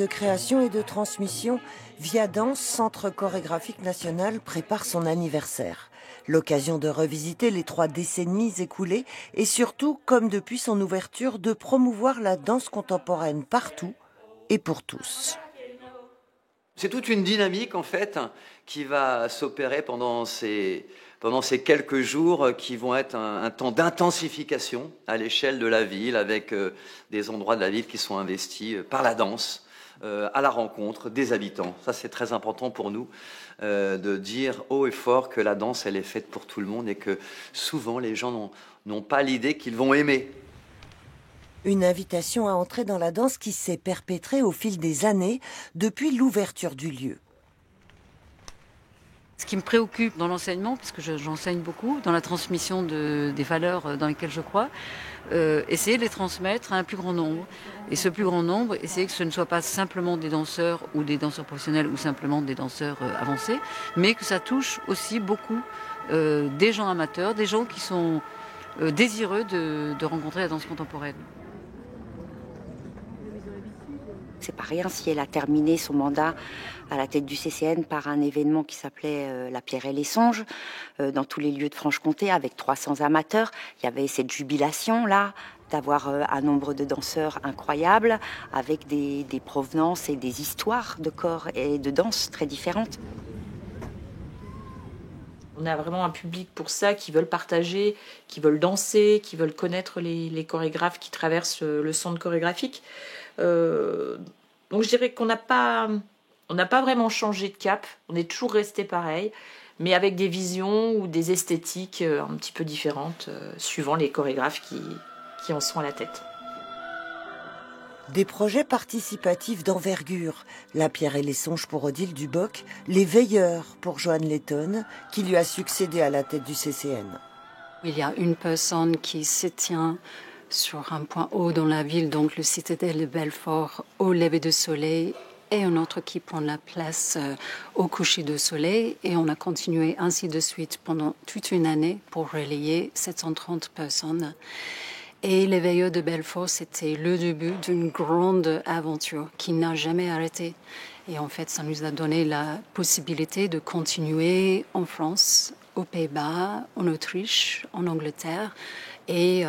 de création et de transmission, Via Danse, Centre chorégraphique national, prépare son anniversaire. L'occasion de revisiter les 3 décennies écoulées et surtout, comme depuis son ouverture, de promouvoir la danse contemporaine partout et pour tous. C'est toute une dynamique en fait qui va s'opérer pendant ces quelques jours qui vont être un temps d'intensification à l'échelle de la ville avec des endroits de la ville qui sont investis par la danse. À la rencontre des habitants. Ça, c'est très important pour nous de dire haut et fort que la danse, elle est faite pour tout le monde et que souvent, les gens n'ont pas l'idée qu'ils vont aimer. Une invitation à entrer dans la danse qui s'est perpétrée au fil des années depuis l'ouverture du lieu. Ce qui me préoccupe dans l'enseignement, puisque j'enseigne beaucoup, dans la transmission des valeurs dans lesquelles je crois, essayer de les transmettre à un plus grand nombre. Et ce plus grand nombre, essayer que ce ne soit pas simplement des danseurs ou des danseurs professionnels ou simplement des danseurs avancés, mais que ça touche aussi beaucoup des gens amateurs, des gens qui sont désireux de rencontrer la danse contemporaine. C'est pas rien si elle a terminé son mandat à la tête du CCN par un événement qui s'appelait La Pierre et les Songes, dans tous les lieux de Franche-Comté, avec 300 amateurs. Il y avait cette jubilation-là, d'avoir un nombre de danseurs incroyable, avec des provenances et des histoires de corps et de danse très différentes. On a vraiment un public pour ça, qui veulent partager, qui veulent danser, qui veulent connaître les chorégraphes qui traversent le centre chorégraphique. Donc je dirais qu'on n'a pas vraiment changé de cap, on est toujours resté pareil, mais avec des visions ou des esthétiques un petit peu différentes, suivant les chorégraphes qui en sont à la tête. Des projets participatifs d'envergure, La Pierre et les Songes pour Odile Duboc, Les Veilleurs pour Joanne Letton, qui lui a succédé à la tête du CCN. Il y a une personne qui se tient sur un point haut dans la ville, donc le citadelle de Belfort, au lever du soleil, et un autre qui prend la place au coucher du soleil. Et on a continué ainsi de suite pendant toute une année pour relayer 730 personnes. Et les Veilleurs de Belfort, c'était le début d'une grande aventure qui n'a jamais arrêté. Et en fait, ça nous a donné la possibilité de continuer en France, aux Pays-Bas, en Autriche, en Angleterre. Et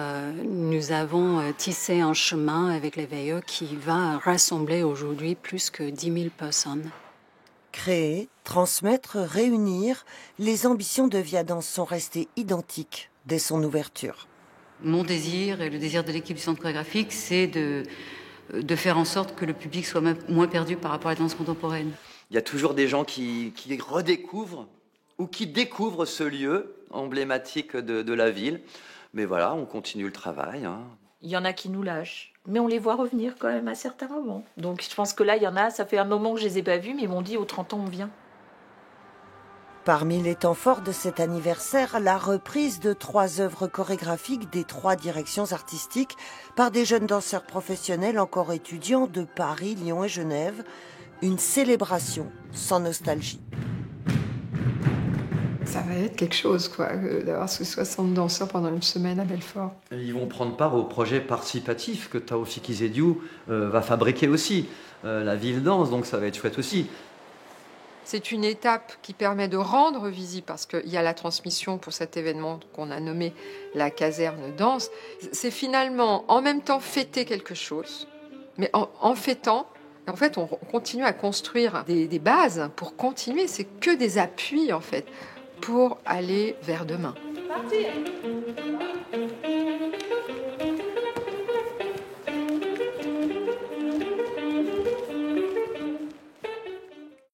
nous avons tissé un chemin avec les Veilleurs qui va rassembler aujourd'hui plus que 10 000 personnes. Créer, transmettre, réunir, les ambitions de Via Danse sont restées identiques dès son ouverture. Mon désir et le désir de l'équipe du centre chorégraphique, c'est de faire en sorte que le public soit moins perdu par rapport à la danse contemporaine. Il y a toujours des gens qui redécouvrent ou qui découvrent ce lieu emblématique de la ville. Mais voilà, on continue le travail. Il y en a qui nous lâchent, mais on les voit revenir quand même à certains moments. Donc je pense que là, il y en a, ça fait un moment que je les ai pas vus, mais ils m'ont dit, aux 30 ans, on vient. Parmi les temps forts de cet anniversaire, la reprise de 3 œuvres chorégraphiques des 3 directions artistiques par des jeunes danseurs professionnels encore étudiants de Paris, Lyon et Genève. Une célébration sans nostalgie. Ça va être quelque chose, quoi, d'avoir ces 60 danseurs pendant une semaine à Belfort. Et ils vont prendre part au projet participatif que Taoufik Izediou va fabriquer aussi. La ville danse, donc ça va être chouette aussi. C'est une étape qui permet de rendre visible, parce qu'il y a la transmission pour cet événement qu'on a nommé la caserne danse. C'est finalement en même temps fêter quelque chose, mais en fêtant, en fait, on continue à construire des bases pour continuer. C'est que des appuis, en fait, pour aller vers demain. Parti.